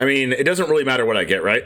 I mean, it doesn't really matter what I get, right?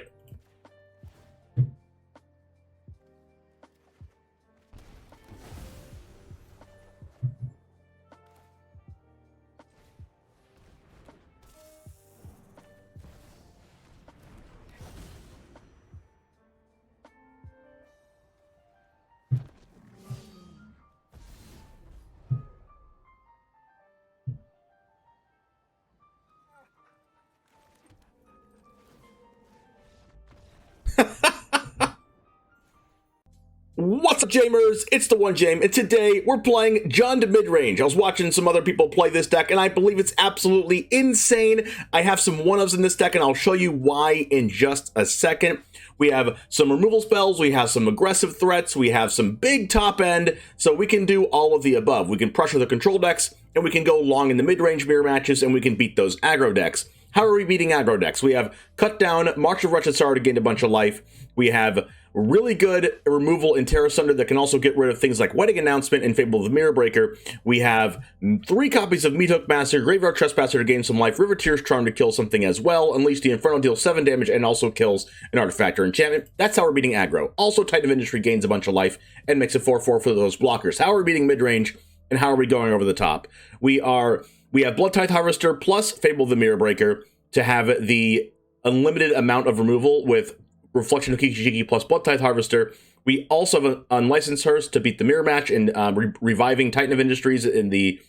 What's up, Jamers? It's the One Jame, and today we're playing JUND Midrange. I was watching some other people play this deck, and I believe it's absolutely insane. I have some one-ofs in this deck, and I'll show you why in just a second. We have some removal spells, we have some aggressive threats, we have some big top end, so we can do all of the above. We can pressure the control decks, and we can go long in the mid-range mirror matches, and we can beat those aggro decks. How are we beating aggro decks? We have Cut Down, March of Wretched to gain a bunch of life. We have really good removal in Tear Asunder that can also get rid of things like Wedding Announcement and Fable of the Mirror Breaker. We have 3 copies of Meathook Massacre, Graveyard Trespasser to gain some life, Riveteers Charm to kill something as well, Unleash the Inferno deals 7 damage and also kills an artifact or enchantment. That's how we're beating aggro. Also, Titan of Industry gains a bunch of life and makes it 4/4 for those blockers. How are we beating midrange, and how are we going over the top? We have Bloodtithe Harvester plus Fable of the Mirror Breaker to have the unlimited amount of removal with Reflection of Shigeki plus Bloodtithe Harvester. We also have an Unlicensed Hearse to beat the mirror match and reviving Titan of Industries in the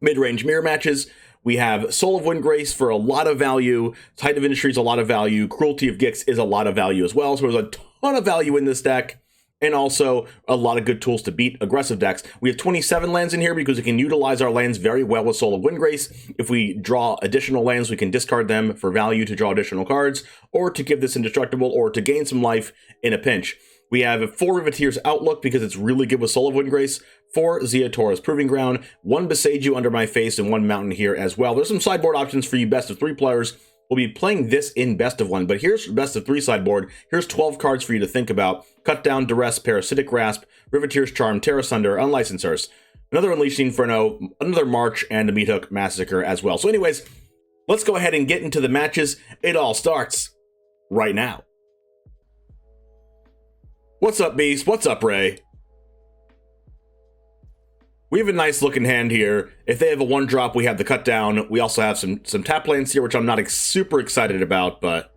mid-range mirror matches. We have Soul of Windgrace for a lot of value. Titan of Industries a lot of value. Cruelty of Gix is a lot of value as well. So there's a ton of value in this deck. And also a lot of good tools to beat aggressive decks. We have 27 lands in here because we can utilize our lands very well with Soul of Windgrace. If we draw additional lands, we can discard them for value to draw additional cards, or to give this indestructible, or to gain some life in a pinch. We have 4 Riveteers Outlook because it's really good with Soul of Windgrace, 4 Ziatora's Proving Ground, 1 Boseiju Under My Face, and 1 Mountain here as well. There's some sideboard options for you best of 3 players. We'll be playing this in best of 1, but here's best of 3 sideboard. Here's 12 cards for you to think about. Cut Down, Duress, Parasitic Grasp, Riveteers Charm, Tear Asunder, Unlicensed Hearse, another Unleash the Inferno, another March, and a Meathook Massacre as well. So anyways, let's go ahead and get into the matches. It all starts right now. What's up, Beast? What's up, Ray? We have a nice looking hand here. If they have a 1-drop, we have the Cut Down. We also have some tap lands here, which I'm not super excited about, but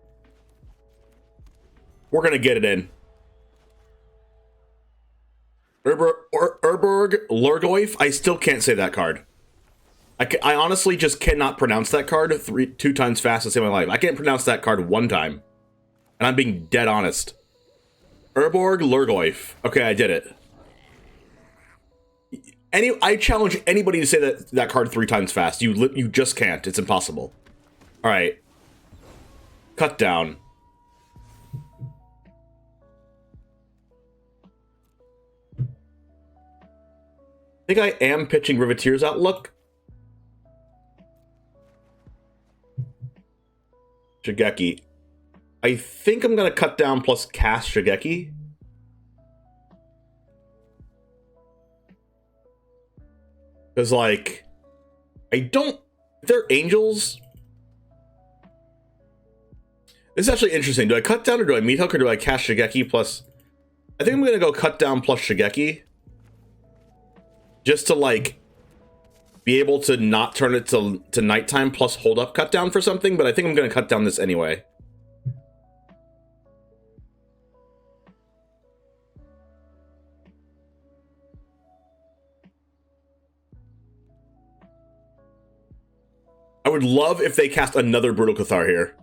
we're going to get it in. Urborg Lurgoyf. I still can't say that card. I honestly just cannot pronounce that card 2 times fast to save my life. I can't pronounce that card 1 time. And I'm being dead honest. Urborg Lurgoyf. Okay, I did it. I challenge anybody to say that card 3 times fast. You just can't. It's impossible. All right. Cut Down. I think I am pitching Riveteers Outlook. Shigeki. I think I'm going to Cut Down plus cast Shigeki. Because, like, if they're angels... This is actually interesting. Do I Cut Down or do I Meathook or do I cast Shigeki plus... I think I'm going to go Cut Down plus Shigeki. Just to, like, be able to not turn it to nighttime plus hold up Cut Down for something. But I think I'm going to Cut Down this anyway. I would love if they cast another Brutal Cathar here.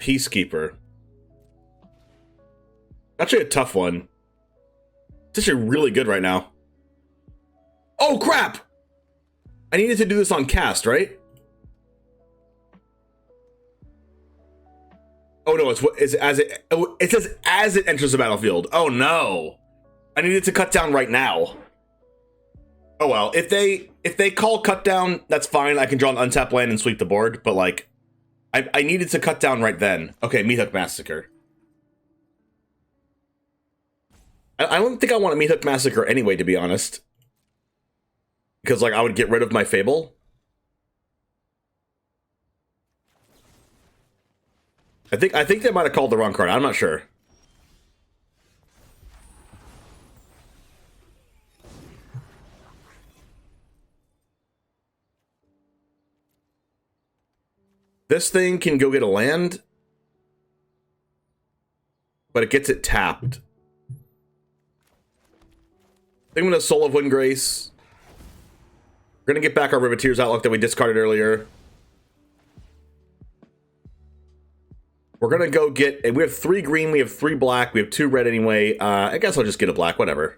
Peacekeeper. Actually a tough one. It's actually really good right now. Oh, crap! I needed to do this on cast, right? Oh, no, it says as it enters the battlefield. Oh, no. I needed to Cut Down right now. Oh well, if they call Cut Down, that's fine. I can draw an untapped land and sweep the board, but like, I needed to Cut Down right then. Okay, Meathook Massacre. I don't think I want a Meathook Massacre anyway, to be honest. Because like, I would get rid of my Fable. I think they might have called the wrong card. I'm not sure. This thing can go get a land, but it gets it tapped. I think I'm going to Soul of Windgrace. We're going to get back our Riveteers Outlook that we discarded earlier. We're going to go get... And we have 3 green, we have 3 black, we have 2 red anyway. I guess I'll just get a black, whatever.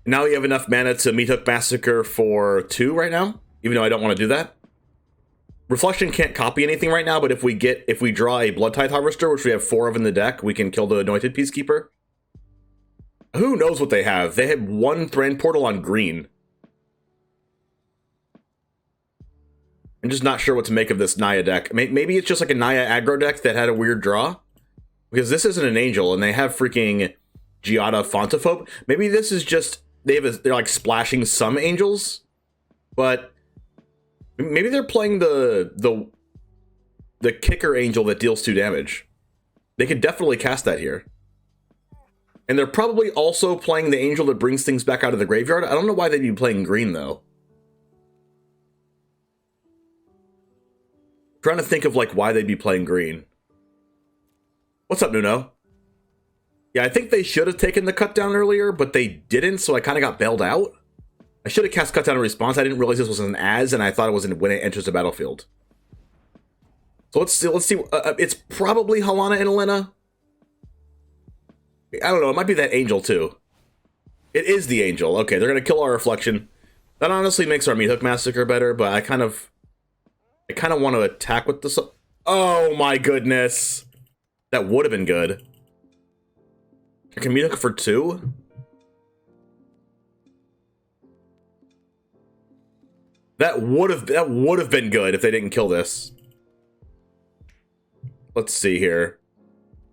Now we have enough mana to Meathook Massacre for 2 right now, even though I don't want to do that. Reflection can't copy anything right now, but if we draw a Bloodtithe Harvester, which we have 4 of in the deck, we can kill the Anointed Peacekeeper. Who knows what they have? They have 1 Thran Portal on green. I'm just not sure what to make of this Naya deck. Maybe it's just like a Naya aggro deck that had a weird draw. Because this isn't an angel, and they have freaking Giada Fontophobe. Maybe this is just... They're like splashing some angels, but maybe they're playing the kicker angel that deals 2 damage. They could definitely cast that here. And they're probably also playing the angel that brings things back out of the graveyard. I don't know why they'd be playing green, though. I'm trying to think of, like, why they'd be playing green. What's up, Nuno? Yeah, I think they should have taken the cut down earlier, but they didn't, so I kind of got bailed out. I should have cast cut down in response. I didn't realize this was an as, and I thought it was when it enters the battlefield. So let's see. It's probably Halana and Elena. I don't know. It might be that angel, too. It is the angel. Okay, they're going to kill our reflection. That honestly makes our Meathook Massacre better, but I kind of want to attack with the... Oh, my goodness. That would have been good. I can Meathook for 2? That would have been good if they didn't kill this. Let's see here.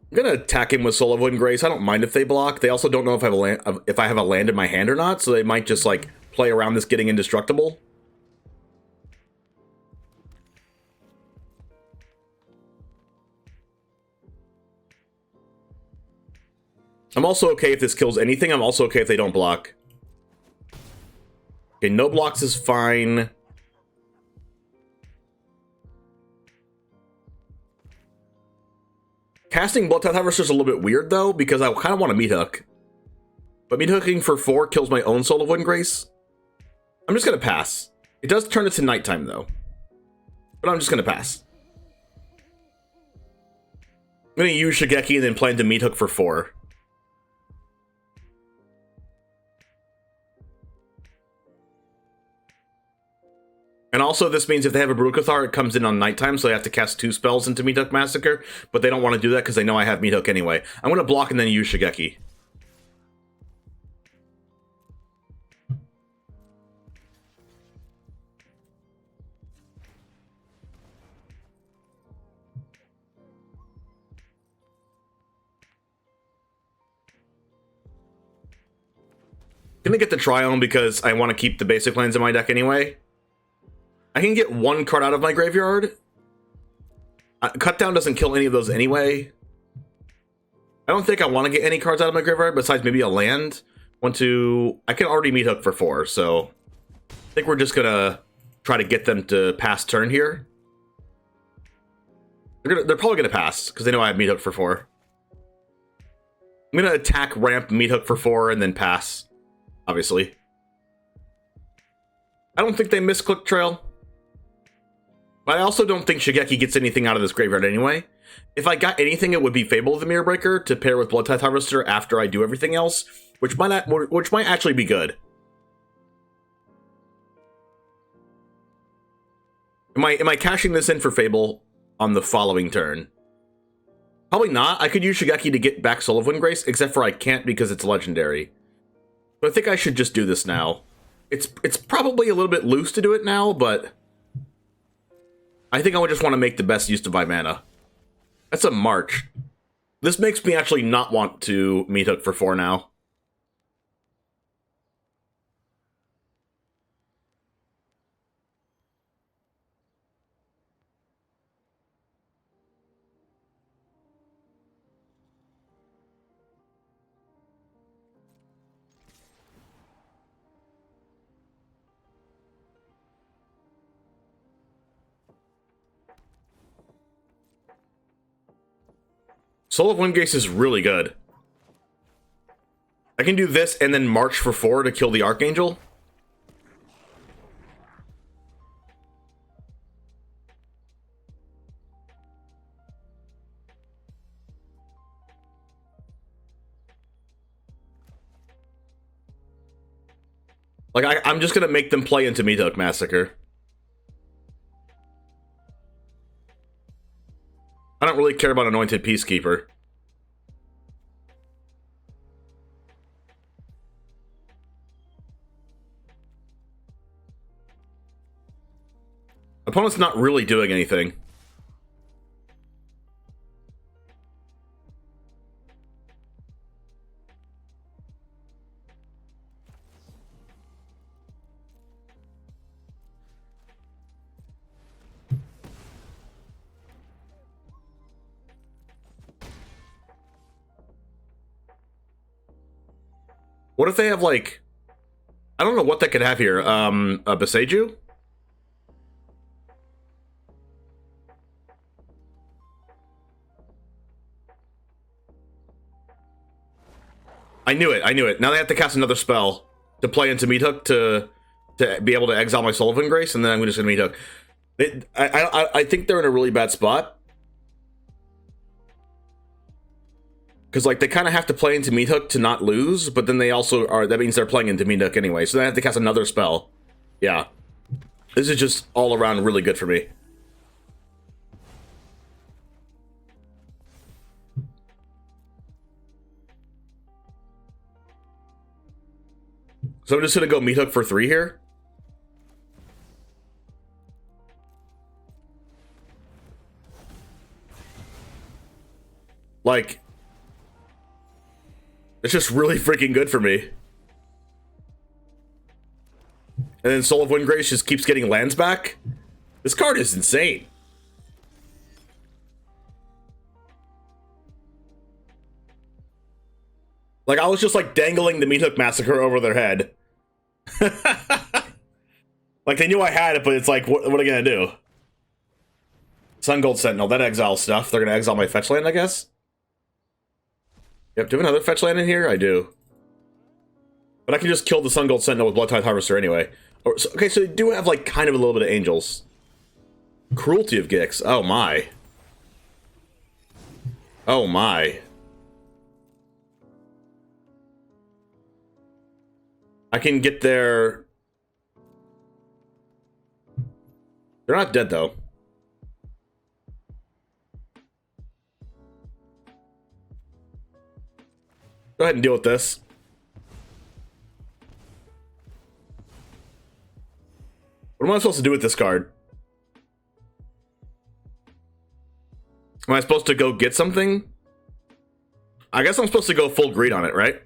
I'm gonna attack him with Soul of Windgrace. I don't mind if they block. They also don't know if I have a land in my hand or not, so they might just like play around this getting indestructible. I'm also okay if this kills anything. I'm also okay if they don't block. Okay, no blocks is fine. Casting Bloodtithe Harvester is a little bit weird, though, because I kind of want to Meathook. But Meathooking for 4 kills my own Soul of Windgrace. I'm just going to pass. It does turn it to nighttime, though. But I'm just going to pass. I'm going to use Shigeki and then plan to Meathook for 4. And also, this means if they have a Barukathar, it comes in on nighttime, so they have to cast 2 spells into Meathook Massacre, but they don't want to do that because they know I have Meathook anyway. I'm going to block and then use Shigeki. I'm going to get the Triome because I want to keep the basic lands in my deck anyway. I can get 1 card out of my graveyard. Cut down doesn't kill any of those anyway. I don't think I want to get any cards out of my graveyard besides maybe a land. I can already Meathook for 4, so I think we're just gonna try to get them to pass turn here. They're probably gonna pass because they know I have Meathook for 4. I'm gonna attack, ramp, Meathook for 4, and then pass. Obviously, I don't think they miss Click Trail. But I also don't think Shigeki gets anything out of this graveyard anyway. If I got anything, it would be Fable of the Mirror Breaker to pair with Bloodtithe Harvester after I do everything else, which might actually be good. Am I cashing this in for Fable on the following turn? Probably not. I could use Shigeki to get back Soul of Windgrace, except for I can't because it's legendary. So I think I should just do this now. It's probably a little bit loose to do it now, but I think I would just want to make the best use of my mana. That's a March. This makes me actually not want to Meathook for 4 now. Soul of Windgrace is really good. I can do this and then march for 4 to kill the Archangel. Like, I'm just gonna make them play into Meathook Massacre. I don't really care about Anointed Peacekeeper. Opponent's not really doing anything. What if they have, like... I don't know what they could have here. A Boseiju? I knew it, I knew it. Now they have to cast another spell to play into Meathook to be able to exile my Soul of Windgrace, and then I'm just gonna Meathook. I think they're in a really bad spot. Because, like, they kind of have to play into Meathook to not lose, but then they also are... That means they're playing into Meathook anyway, so they have to cast another spell. Yeah. This is just all around really good for me. So I'm just gonna go Meathook for 3 here. Like... It's just really freaking good for me. And then Soul of Windgrace just keeps getting lands back. This card is insane. Like, I was just, like, dangling the Meathook Massacre over their head. Like, they knew I had it, but it's like, what are they gonna do? Sun Gold Sentinel, that exiles stuff. They're gonna exile my fetch land, I guess? Yep, do we have another fetch land in here? I do. But I can just kill the Sun Gold Sentinel with Bloodtithe Harvester anyway. Okay, so they do have, like, kind of a little bit of angels. Cruelty of Gix. Oh, my. Oh, my. I can get their... They're not dead, though. Go ahead and deal with this. What am I supposed to do with this card? Am I supposed to go get something? I guess I'm supposed to go full greed on it, right?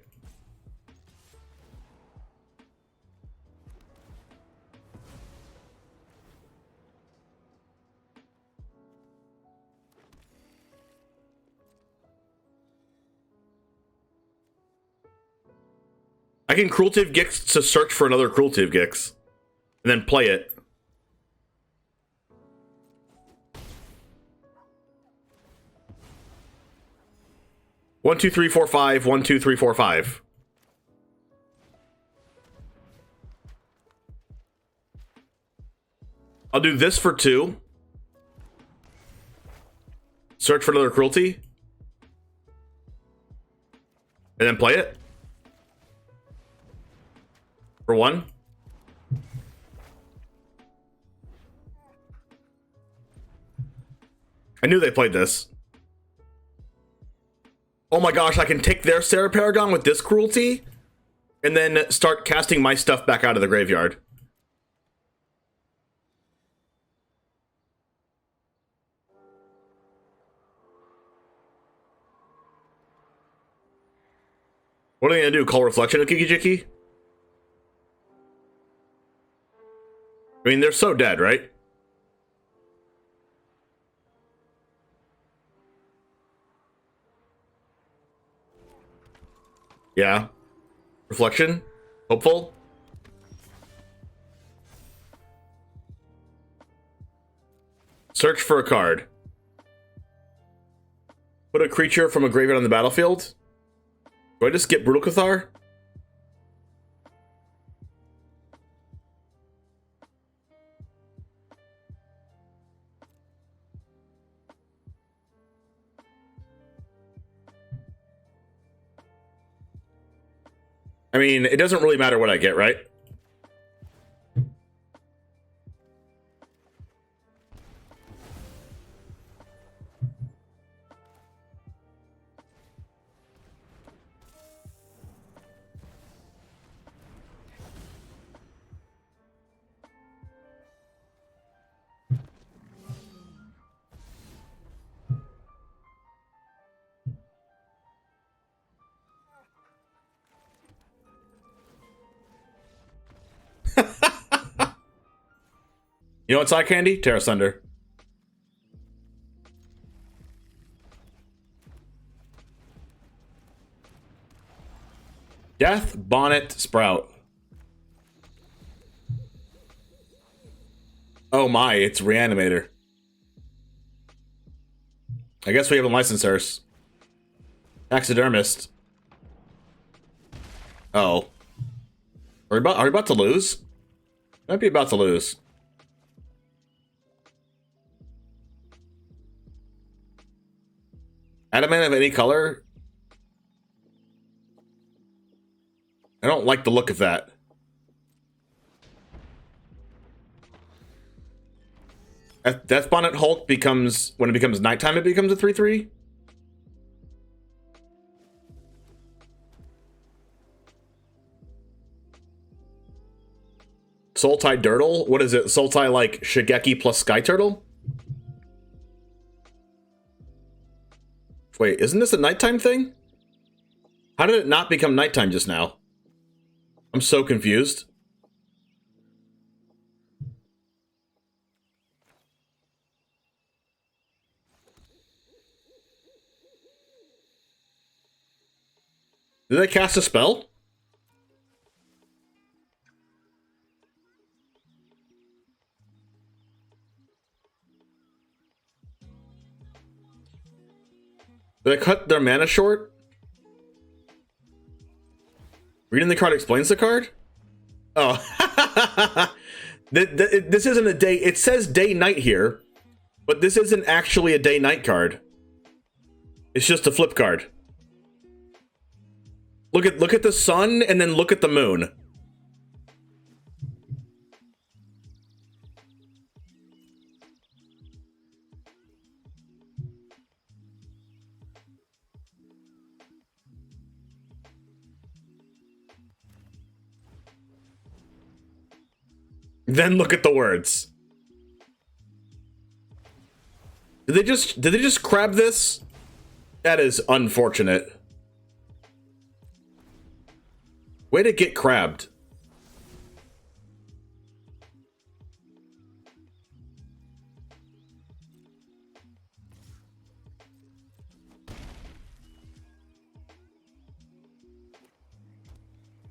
I can Cruelty of Gix to search for another Cruelty of Gix. And then play it. One, two, three, four, five. 1, 2, 3, 4, 5. I'll do this for 2. Search for another Cruelty. And then play it. For 1. I knew they played this. Oh my gosh, I can take their Sarah Paragon with this Cruelty and then start casting my stuff back out of the graveyard. What are they gonna do? Call Reflection of Kiki-Jiki? I mean, they're so dead, right? Yeah. Reflection? Hopeful? Search for a card. Put a creature from a graveyard on the battlefield. Do I just get Brutal Cathar? I mean, it doesn't really matter what I get, right? You know what's eye candy? Tear Asunder. Death Bonnet Sprout. Oh my, it's Reanimator. I guess we have a licensors. Taxidermist. Oh. Are we about to lose? Might be about to lose. Adamant of any color? I don't like the look of that. Death Bonnet Hulk becomes, when it becomes nighttime, it becomes a 3/3? Sultai Dirtle? What is it? Sultai like Shigeki plus Sky Turtle? Wait, isn't this a nighttime thing? How did it not become nighttime just now? I'm so confused. Did they cast a spell? Did they cut their mana short? Reading the card explains the card? Oh. This isn't a day. It says day-night here, but this isn't actually a day-night card. It's just a flip card. Look at the sun and then look at the moon. Then look at the words. Did they just crab this? That is unfortunate. Way to get crabbed.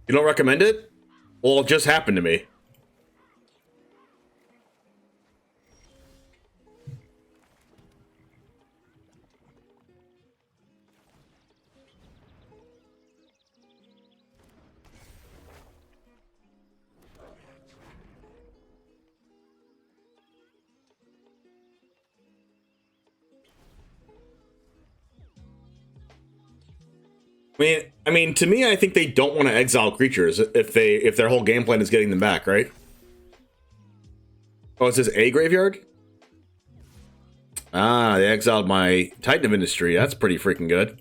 You don't recommend it? Well, it just happened to me. I mean, to me, I think they don't want to exile creatures if their whole game plan is getting them back, right? Oh, is this a graveyard? Ah, they exiled my Titan of Industry. That's pretty freaking good.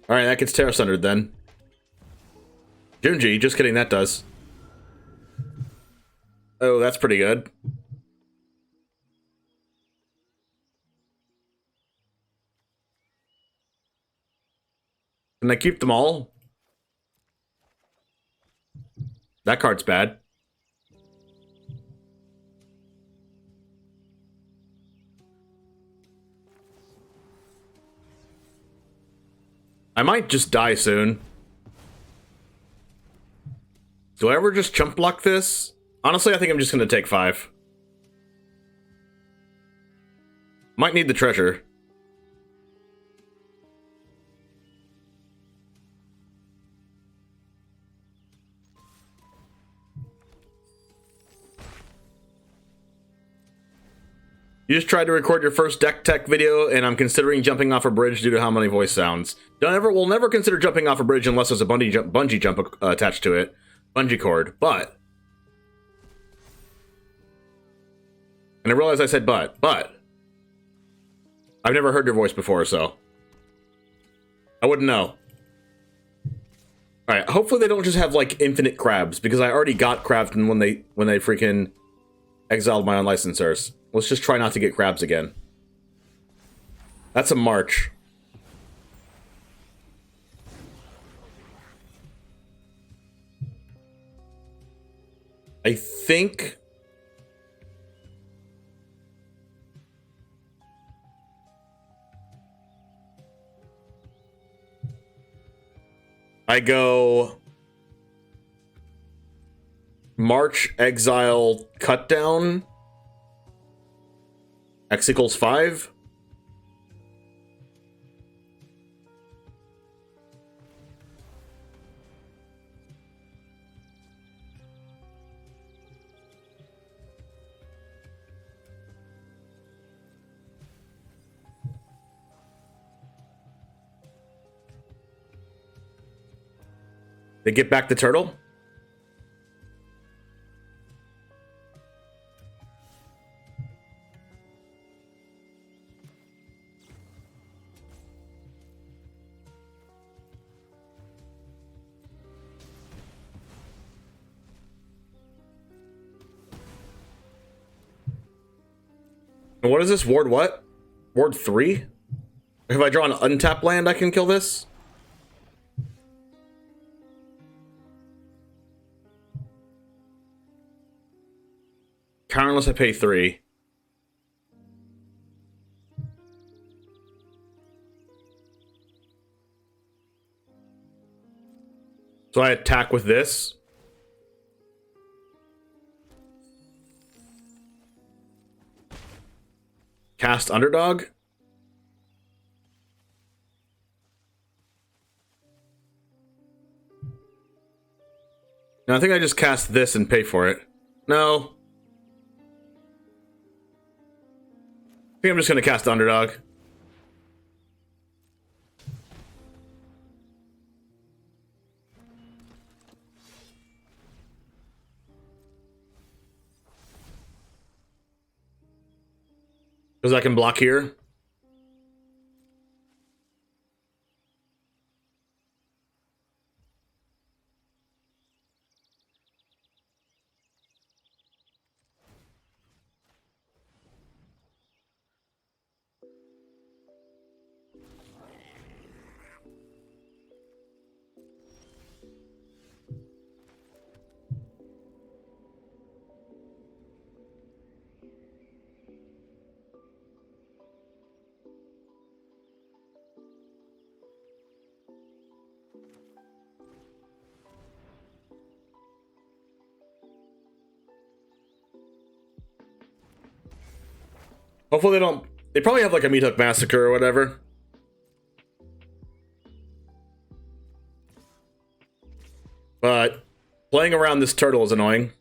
All right, that gets Tear Asunder then. Junji, just kidding, that does. Oh, that's pretty good. Can I keep them all? That card's bad. I might just die soon. Do I ever just chump block this? Honestly, I think I'm just going to take 5. Might need the treasure. You just tried to record your first deck tech video, and I'm considering jumping off a bridge due to how many voice sounds. We'll never consider jumping off a bridge unless there's a bungee jump attached to it. Bungee cord. But. And I realize I said but. I've never heard your voice before, so. I wouldn't know. Alright, hopefully they don't just have, like, infinite crabs, because I already got crabs when they freaking exiled my unlicensors. Let's just try not to get crabs again. That's a march. I think... I go... March, Exile, Cut Down... X equals 5. They get back the turtle? And what is this? Ward what? Ward 3? If I draw an untapped land, I can kill this? Count unless I pay 3. So I attack with this. Cast Underdog. Now I think I just cast this and pay for it. No. I think I'm just going to cast Underdog. Because I can block here. Hopefully they don't... They probably have like a Meathook Massacre or whatever. But playing around this turtle is annoying.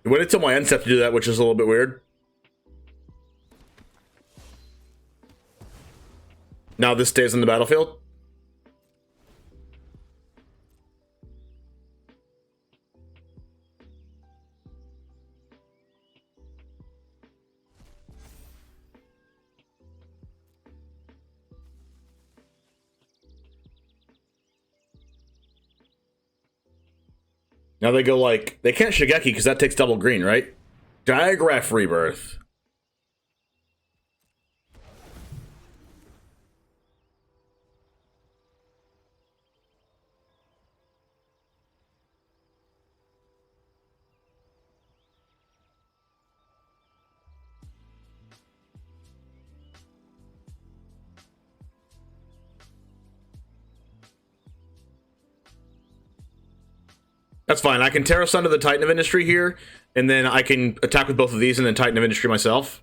It waited till my end step to do that, which is a little bit weird. Now this stays in the battlefield. Now they go like, they can't Shigeki because that takes double green, right? Diagraph Rebirth. That's fine. I can Tear Asunder the Titan of Industry here, and then I can attack with both of these and then Titan of Industry myself.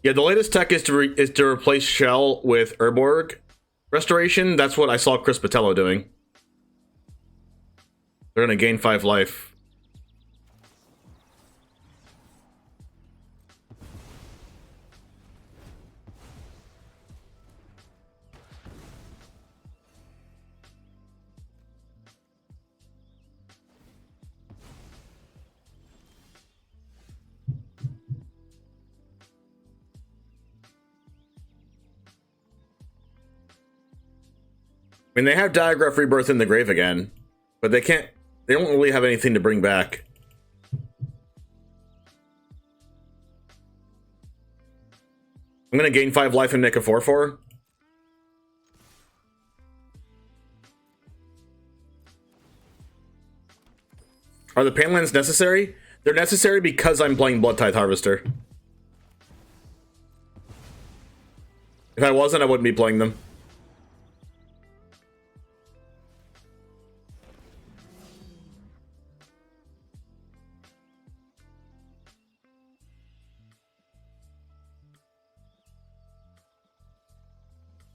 Yeah, the latest tech is to replace Shell with Urborg Restoration. That's what I saw Chris Patello doing. They're gonna gain 5 life. I mean, they have Diagraph Rebirth in the grave again, but they can't. They don't really have anything to bring back. I'm gonna gain 5 life and make a 4/4. Are the Panlands necessary? They're necessary because I'm playing Bloodtithe Harvester. If I wasn't, I wouldn't be playing them.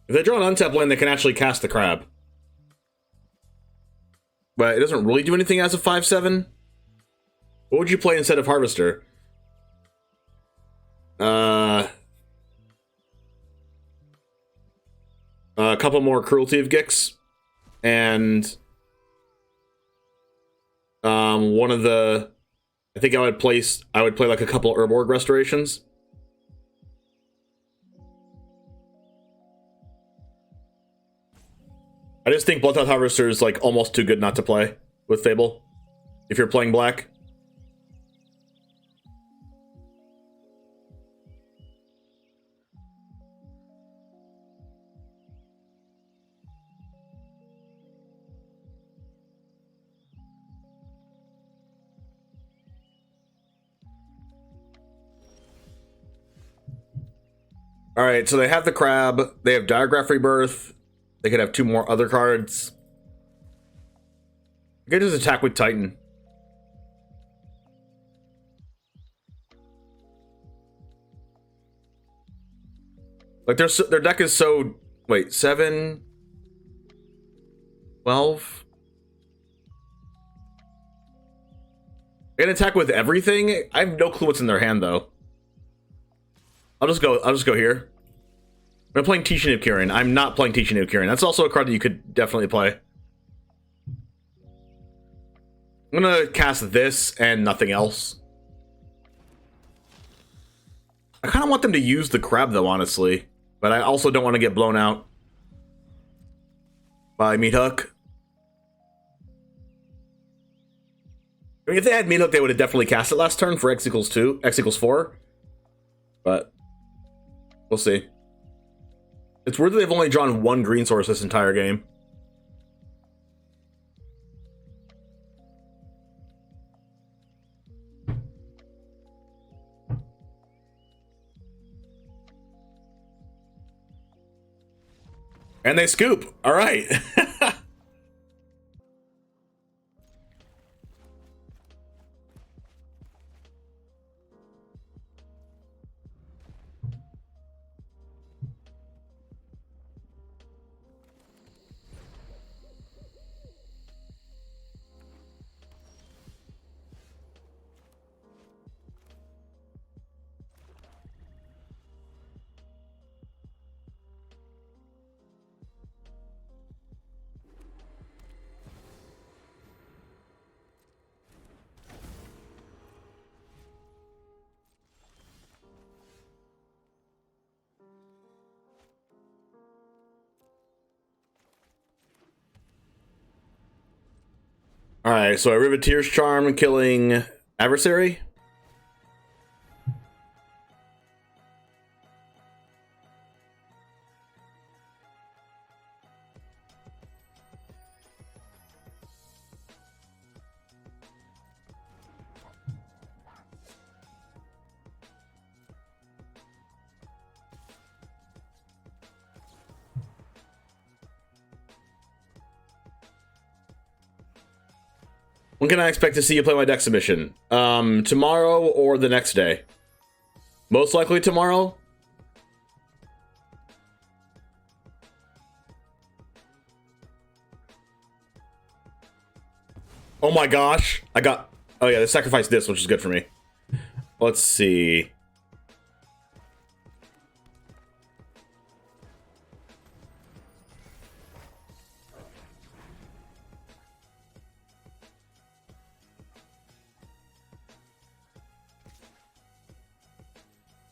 If they draw an untap land, they can actually cast the crab. But it doesn't really do anything as a 5/7. What would you play instead of Harvester? A couple more Cruelty of Gix. And one of the... I think I would play like a couple Urborg Restorations. I just think Bloodtithe Harvester is like almost too good not to play with Fable if you're playing black. All right, so they have the crab, they have Diagraph Rebirth. They could have 2 more other cards. I could just attack with Titan. Like their deck is so... Wait, 7... 12... I can attack with everything? I have no clue what's in their hand, though. I'll just go here. I'm playing Teaching of Kirin. I'm not playing Teaching of Kirin. That's also a card that you could definitely play. I'm gonna cast this and nothing else. I kind of want them to use the crab, though, honestly. But I also don't want to get blown out by Meathook. I mean, if they had Meathook, they would have definitely cast it last turn for X equals 2, X equals 4. But we'll see. It's weird that they've only drawn 1 green source this entire game. And they scoop. All right. All right, so a Riveteers Charm killing adversary. When can I expect to see you play my deck submission? Tomorrow or the next day? Most likely tomorrow. Oh my gosh. I got... Oh yeah, they sacrificed this, which is good for me. Let's see.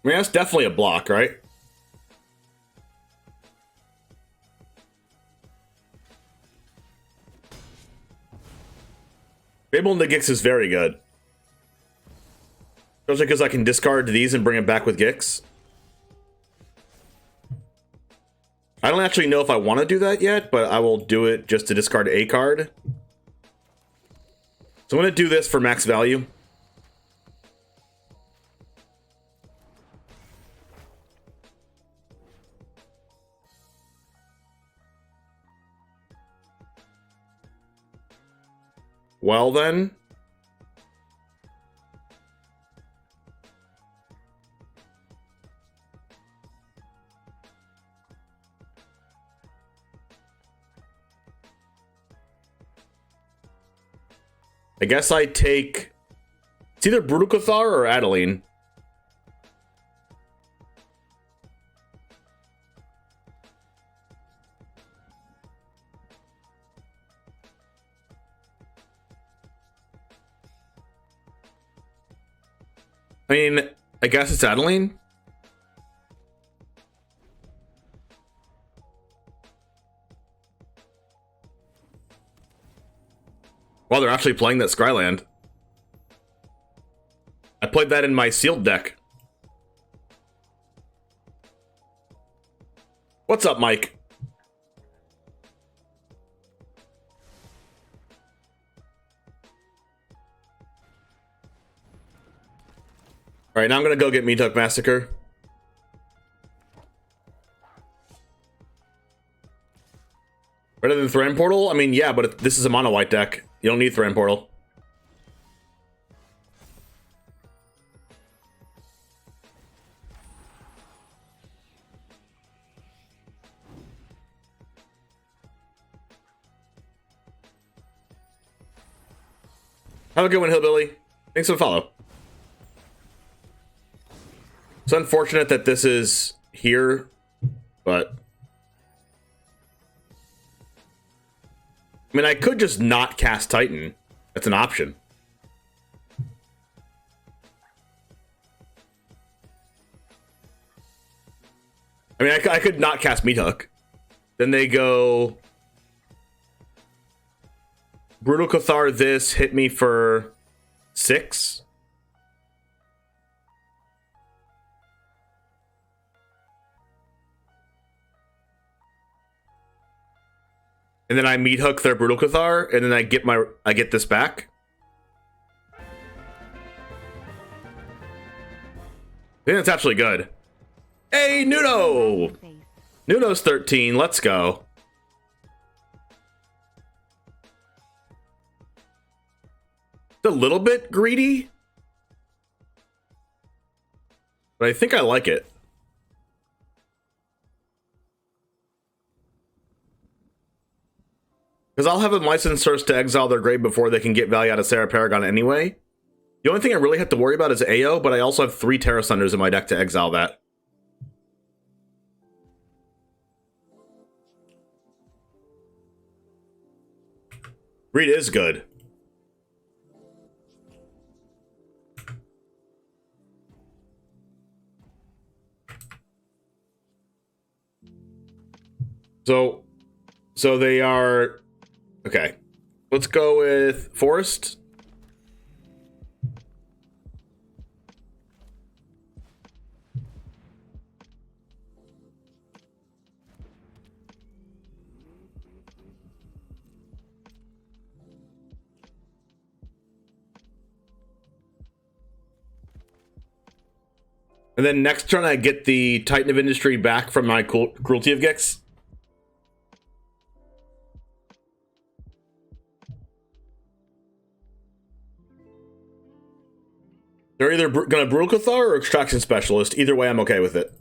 I mean, that's definitely a block, right? Fable into Gix is very good. Especially because I can discard these and bring it back with Gix. I don't actually know if I want to do that yet, but I will do it just to discard a card. So I'm going to do this for max value. Well then. I guess I take... It's either Brutal Cathar or Adeline. I mean, I guess it's Adeline. Wow, they're actually playing that Scryland. I played that in my sealed deck. What's up, Mike? Alright, now I'm gonna go get Meathook Massacre. Better than Thran Portal? I mean, yeah, but this is a mono white deck. You don't need Thran Portal. Have a good one, Hillbilly. Thanks for the follow. It's unfortunate that this is here, but... I mean, I could just not cast Titan. That's an option. I mean, I could not cast Meathook. Then they go... Brutal Cathar this, hit me for 6. And then I Meathook their Brutal Cathar, and then I get this back. I think that's actually good. Hey, Nuno! Nuno's 13, let's go. It's a little bit greedy, but I think I like it. Because I'll have them licensed first to exile their grave before they can get value out of Sarah Paragon anyway. The only thing I really have to worry about is AO, but I also have 3 Tear Asunders in my deck to exile that. Reed is good. So they are... Okay. Let's go with Forest. And then next turn I get the Titan of Industry back from my Cruelty of Gix. They're either going to Brutal Cathar or Extraction Specialist. Either way, I'm okay with it.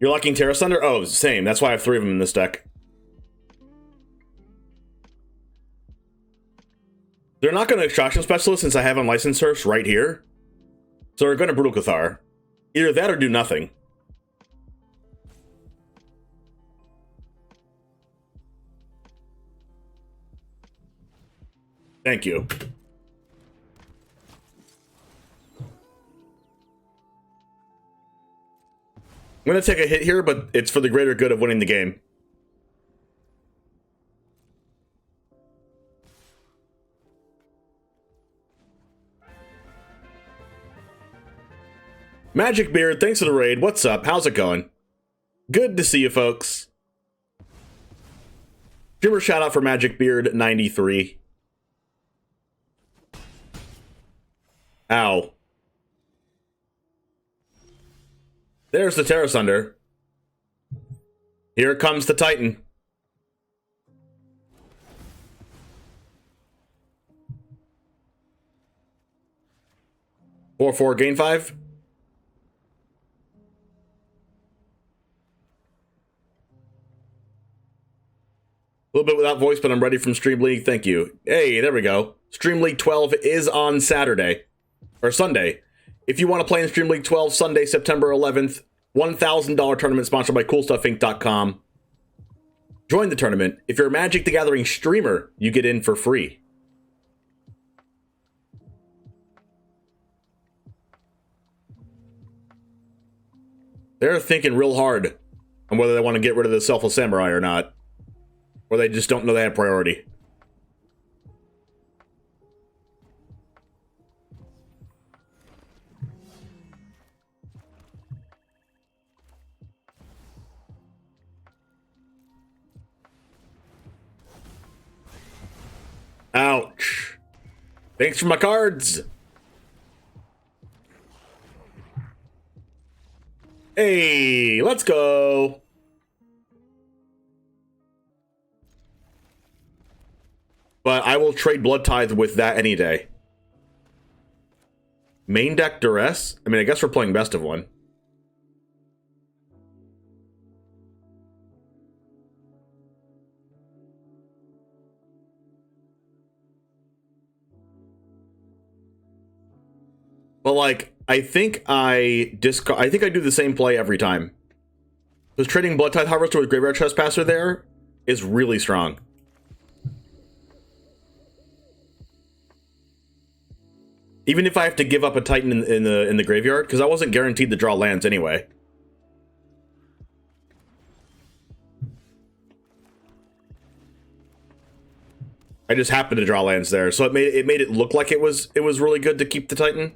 You're liking Tear Asunder? Oh, same. That's why I have 3 of them in this deck. They're not going to Extraction Specialist since I have Unlicensed Hearse right here. So they're going to Brutal Cathar. Either that or do nothing. Thank you. I'm going to take a hit here, but it's for the greater good of winning the game. Magic Beard, thanks for the raid. What's up? How's it going? Good to see you, folks. Streamer shout out for Magic Beard 93. Ow. There's the Tear Asunder. Here comes the Titan. Four, gain 5. A little bit without voice, but I'm ready from Stream League. Thank you. Hey, there we go. Stream League 12 is on Saturday. Or Sunday. If you want to play in Stream League 12, Sunday, September 11th, $1,000 tournament sponsored by CoolStuffInc.com. Join the tournament. If you're a Magic the Gathering streamer, you get in for free. They're thinking real hard on whether they want to get rid of the Selfless Samurai or not. Or they just don't know they have priority. Ouch. Thanks for my cards. Hey, let's go. But I will trade Bloodtithe with that any day. Main deck Duress? I mean, I guess we're playing best of one. But like, I think I do the same play every time. Because trading Bloodtithe Harvester with Graveyard Trespasser there is really strong. Even if I have to give up a Titan in the graveyard, because I wasn't guaranteed to draw lands anyway. I just happened to draw lands there, so it made it look like it was really good to keep the Titan.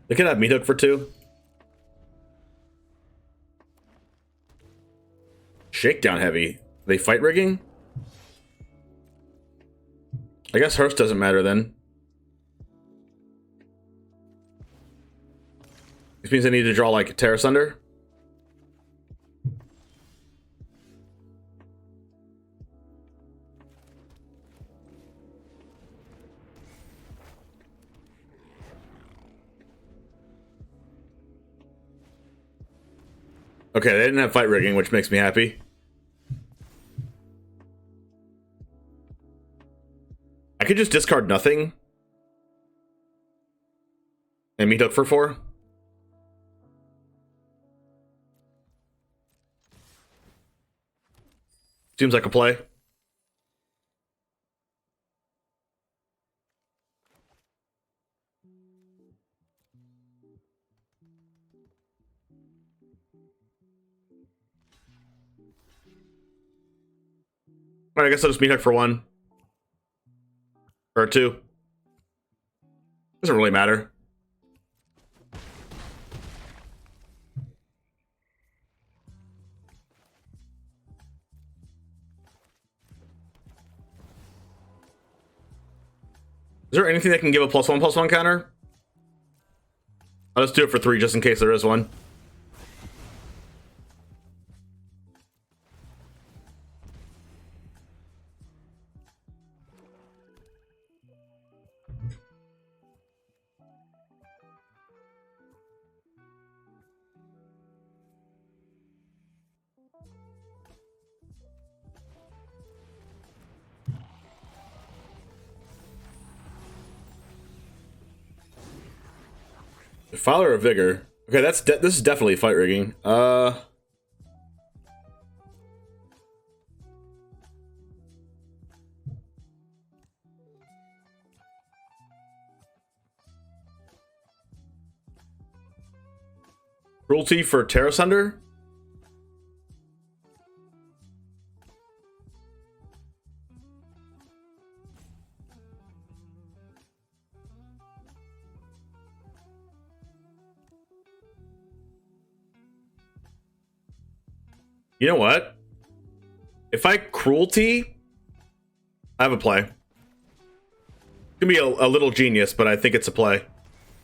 They can have Meathook for 2. Shakedown heavy. They fight rigging? I guess Hearst doesn't matter then. This means I need to draw like Tear Asunder. Okay, they didn't have fight rigging, which makes me happy. I could just discard nothing. And Meathook for 4. Seems like a play. Alright, I guess I'll just Meathook for 1. Or 2. Doesn't really matter. Is there anything that can give a +1/+1 counter? I'll just do it for 3 just in case there is one. Defiler of Vigor. Okay, this is definitely fight rigging. Cruelty for Tear Asunder? You know what? If I Cruelty, I have a play. It's gonna be a little genius, but I think it's a play.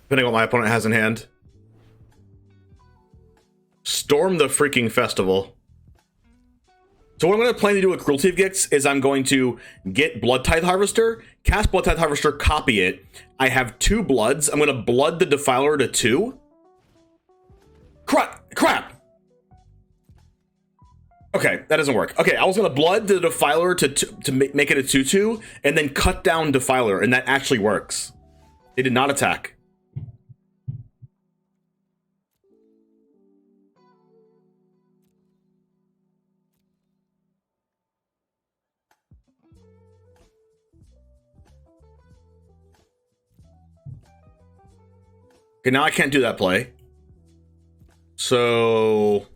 Depending on what my opponent has in hand. Storm the freaking festival. So what I'm going to plan to do with Cruelty of Gix is I'm going to get Bloodtithe Harvester, cast Bloodtithe Harvester, copy it. I have 2 bloods. I'm going to blood the Defiler to 2. Crap! Okay, that doesn't work. Okay, I was going to blood the Defiler to make it a 2/2, and then cut down Defiler, and that actually works. They did not attack. Okay, now I can't do that play. So...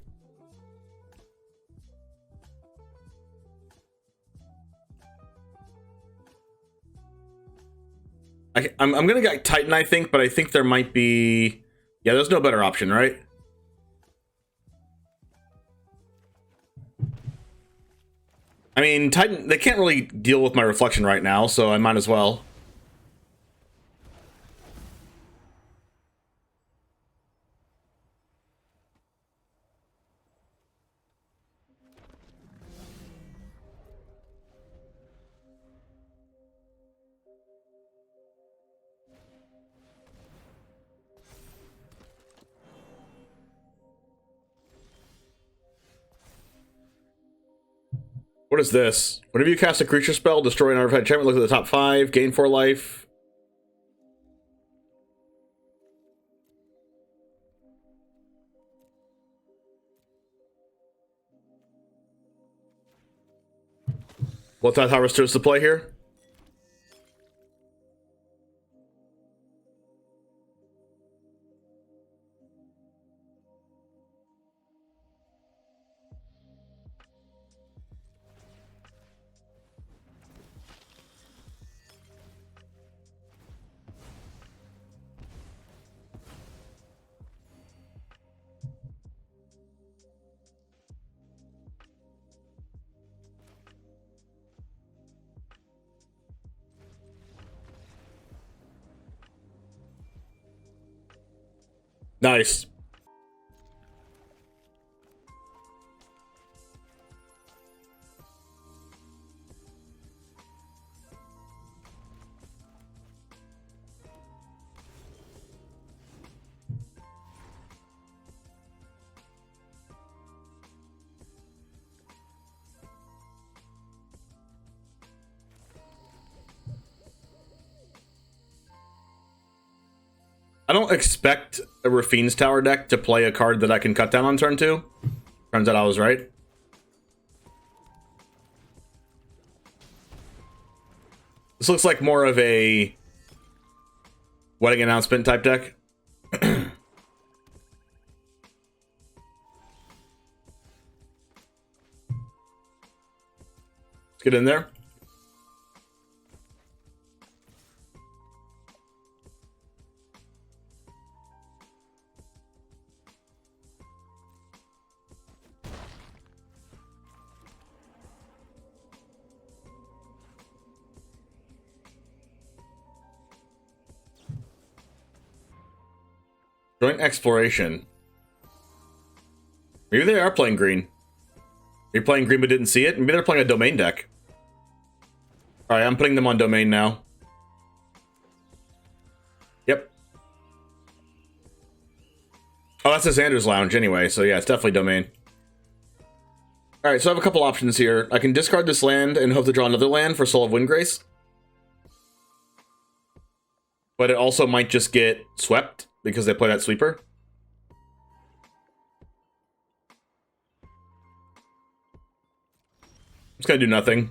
I'm gonna get Titan, I think, but I think there might be... Yeah, there's no better option, right? I mean, Titan, they can't really deal with my reflection right now, so I might as well. What is this? Whenever you cast a creature spell, destroy an artifact enchantment, look at the top 5, gain 4 life. Bloodtithe Harvester is the play here. Nice. I don't expect a Rafine's Tower deck to play a card that I can cut down on turn 2. Turns out I was right. This looks like more of a wedding announcement type deck. Let's get in there. Joint exploration. Maybe they are playing green. Are you playing green but didn't see it? Maybe they're playing a domain deck. Alright, I'm putting them on domain now. Yep. Oh, that's a Xander's Lounge anyway, so yeah, it's definitely domain. Alright, so I have a couple options here. I can discard this land and hope to draw another land for Soul of Windgrace. But it also might just get swept because they play that sweeper. I'm just gonna do nothing.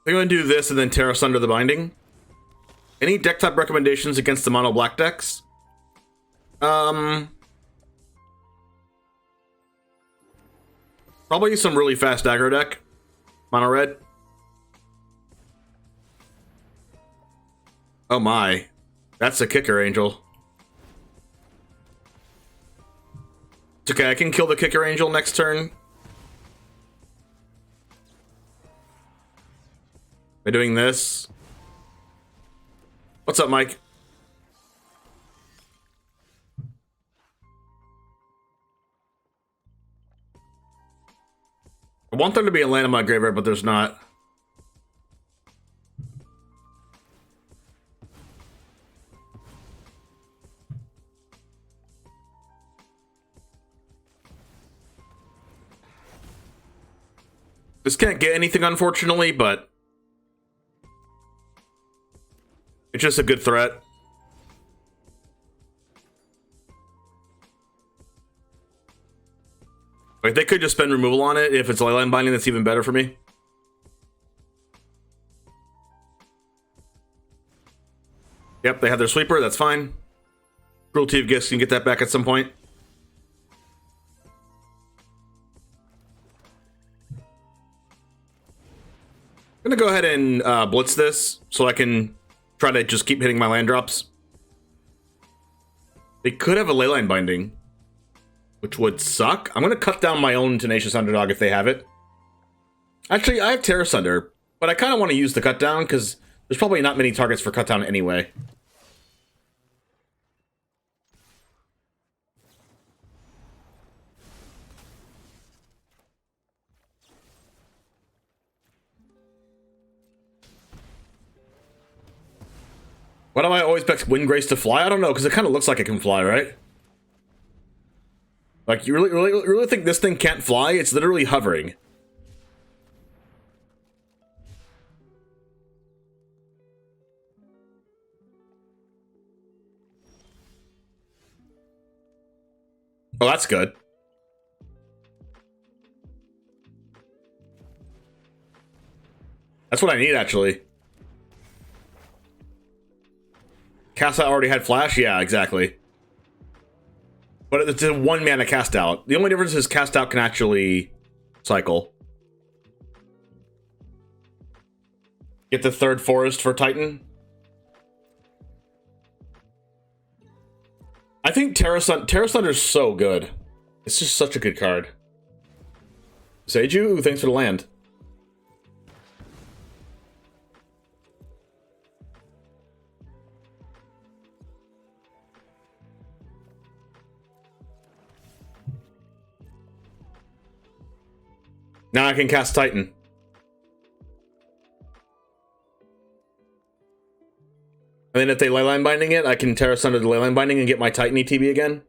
I'm going to do this and then Tear Asunder the Binding. Any deck type recommendations against the mono black decks? Probably some really fast aggro deck. Mono red. Oh my. That's a kicker angel. It's okay, I can kill the kicker angel next turn. By doing this. What's up, Mike? I want there to be a land in my graveyard, but there's not. This can't get anything, unfortunately, but it's just a good threat. Like, they could just spend removal on it. If it's Leyline Binding, that's even better for me. Yep, they have their sweeper, that's fine. Cruelty of Gix, can get that back at some point. I'm gonna go ahead and blitz this so I can try to just keep hitting my land drops. They could have a Leyline Binding, which would suck. I'm going to cut down my own Tenacious Underdog if they have it. Actually, I have Tear Asunder, but I kind of want to use the cut down because there's probably not many targets for cut down anyway. Why do I always expect Windgrace to fly? I don't know, because it kind of looks like it can fly, right? Like, you really think this thing can't fly? It's literally hovering. Oh, that's good. That's what I need, actually. Cast out already had flash? Yeah, exactly. But it's a 1 mana cast out. The only difference is cast out can actually cycle. Get the 3rd forest for Titan. I think Tear Asunder is so good. It's just such a good card. Boseiju, thanks for the land. Now I can cast Titan. And then if they Leyline Binding it, I can Tear Asunder the Leyline Binding and get my Titan ETB again.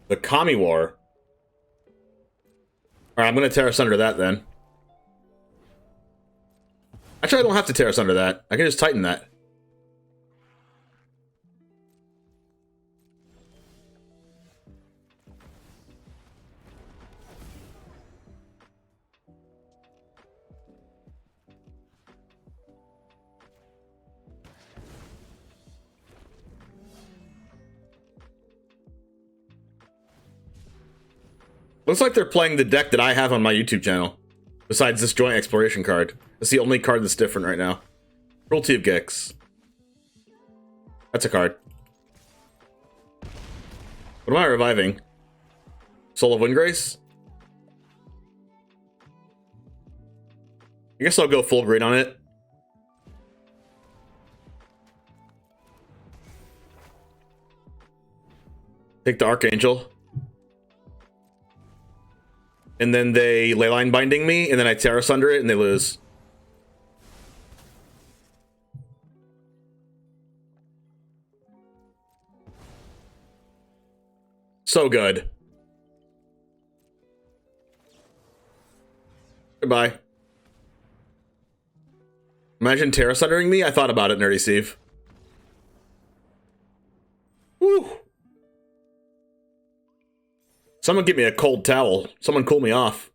The Kami War. Alright, I'm going to Tear Asunder that then. Actually, I don't have to Tear Asunder that. I can just Titan that. Looks like they're playing the deck that I have on my YouTube channel. Besides this joint exploration card. It's the only card that's different right now. Cruelty of Gix. That's a card. What am I reviving? Soul of Windgrace? I guess I'll go full green on it. Take the Archangel. And then they Leyline Binding me, and then I Tear Asunder it, and they lose. So good. Goodbye. Imagine Tear Asundering me? I thought about it, Nerdy Steve. Woo! Someone get me a cold towel. Someone cool me off.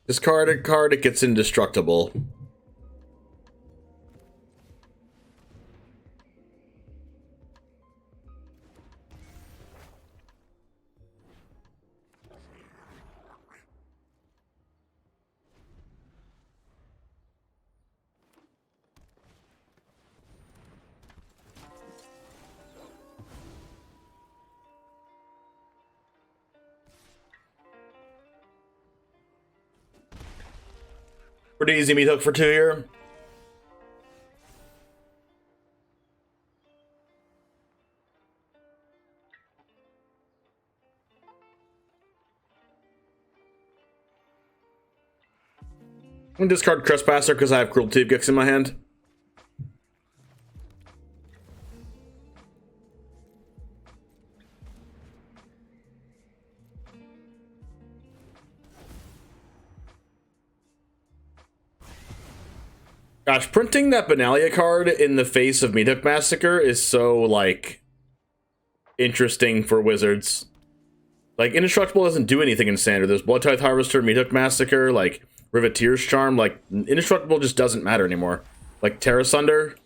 Discard a card, it gets indestructible. Pretty easy Meathook for 2 here. I'm gonna discard Trespasser because I have Cruelty of Gix in my hand. Gosh, printing that Benalia card in the face of Meathook Massacre is so, like, interesting for Wizards. Like, Indestructible doesn't do anything in Standard. There's Bloodtithe Harvester, Meathook Massacre, like, Riveteers Charm. Like, Indestructible just doesn't matter anymore. Like, Tear Asunder.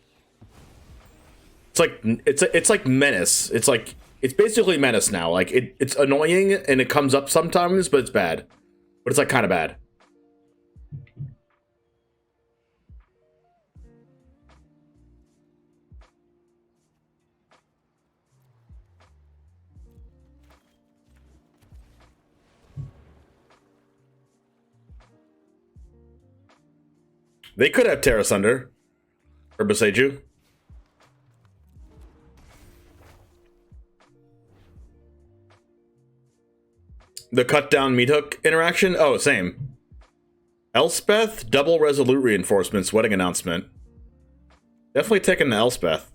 It's like Menace. It's basically Menace now. Like, it's annoying, and it comes up sometimes, but it's bad. But it's, like, kind of bad. They could have Tear Asunder. Or Boseiju. The cut down Meathook interaction? Oh, same. Elspeth, double Resolute Reinforcements, wedding announcement. Definitely taking the Elspeth.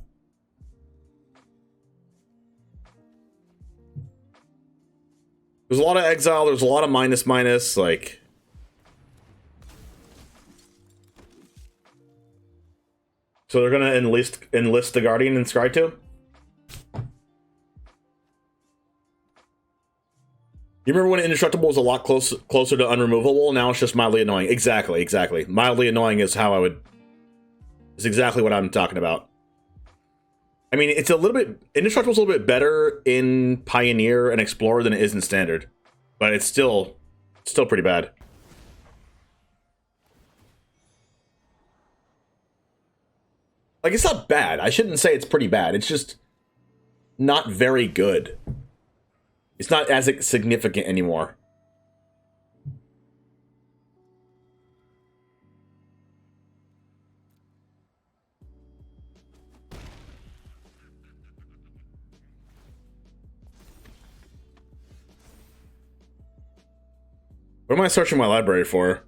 There's a lot of exile, there's a lot of minus, like... So they're gonna enlist the Guardian in Scry 2? You remember when Indestructible was a lot closer to unremovable? Now it's just mildly annoying. Exactly. Mildly annoying is how I would... is exactly what I'm talking about. I mean, it's a little bit... Indestructible's a little bit better in Pioneer and Explorer than it is in Standard. But it's still pretty bad. Like, it's not bad. I shouldn't say it's pretty bad. It's just not very good. It's not as significant anymore. What am I searching my library for?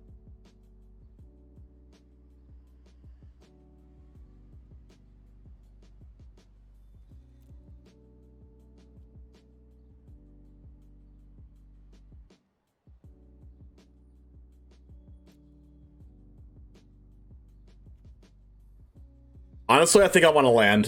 Honestly, I think I want to land.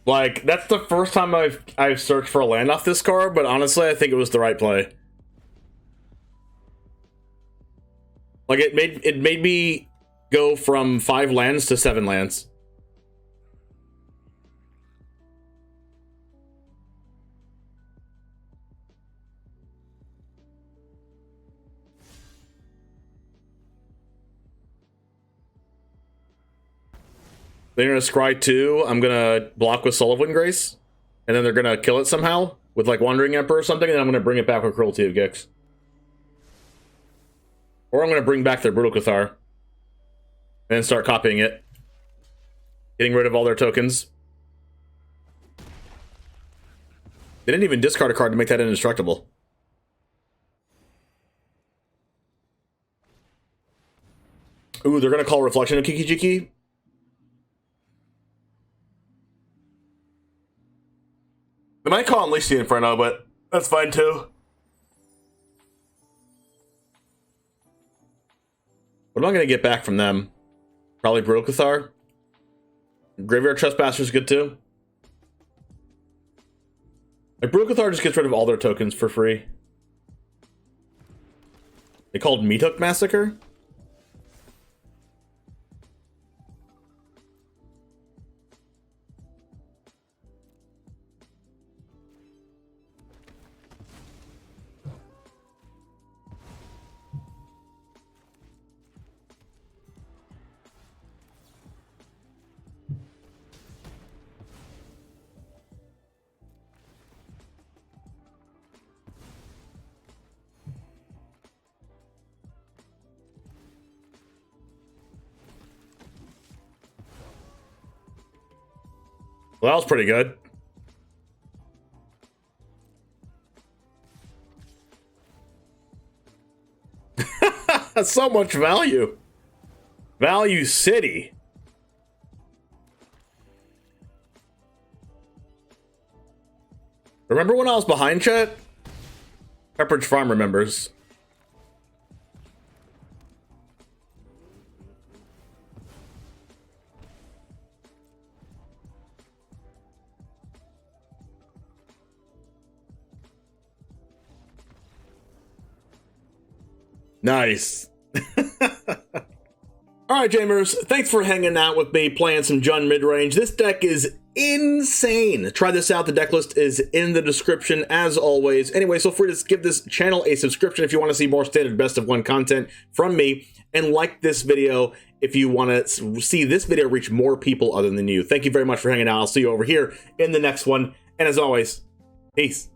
Like, that's the first time I've searched for a land off this card, but honestly, I think it was the right play. Like, it made me go from 5 lands to 7 lands. They're gonna scry 2. I'm gonna block with Soul of Windgrace, and then they're gonna kill it somehow with like Wandering Emperor or something, and then I'm gonna bring it back with Cruelty of Gix. Or I'm gonna bring back their Brutal Cathar and then start copying it, getting rid of all their tokens. They didn't even discard a card to make that indestructible. Ooh, they're gonna call Reflection of Kiki-Jiki. They might call Unleash the Inferno, but that's fine too. What am I going to get back from them? Probably Brutal Cathar. Graveyard Trespasser is good too. Like, Brutal Cathar just gets rid of all their tokens for free. They called Meathook Massacre? Well, that was pretty good. So much value. Value City. Remember when I was behind, chat? Pepperidge Farm remembers. Nice. Alright, Jamers, thanks for hanging out with me playing some JUND mid-range. This deck is insane. Try this out. The deck list is in the description as always. Anyway, so free to give this channel a subscription if you want to see more standard best of 1 content from me, and like this video if you want to see this video reach more people other than you. Thank you very much for hanging out. I'll see you over here in the next one, and as always, peace.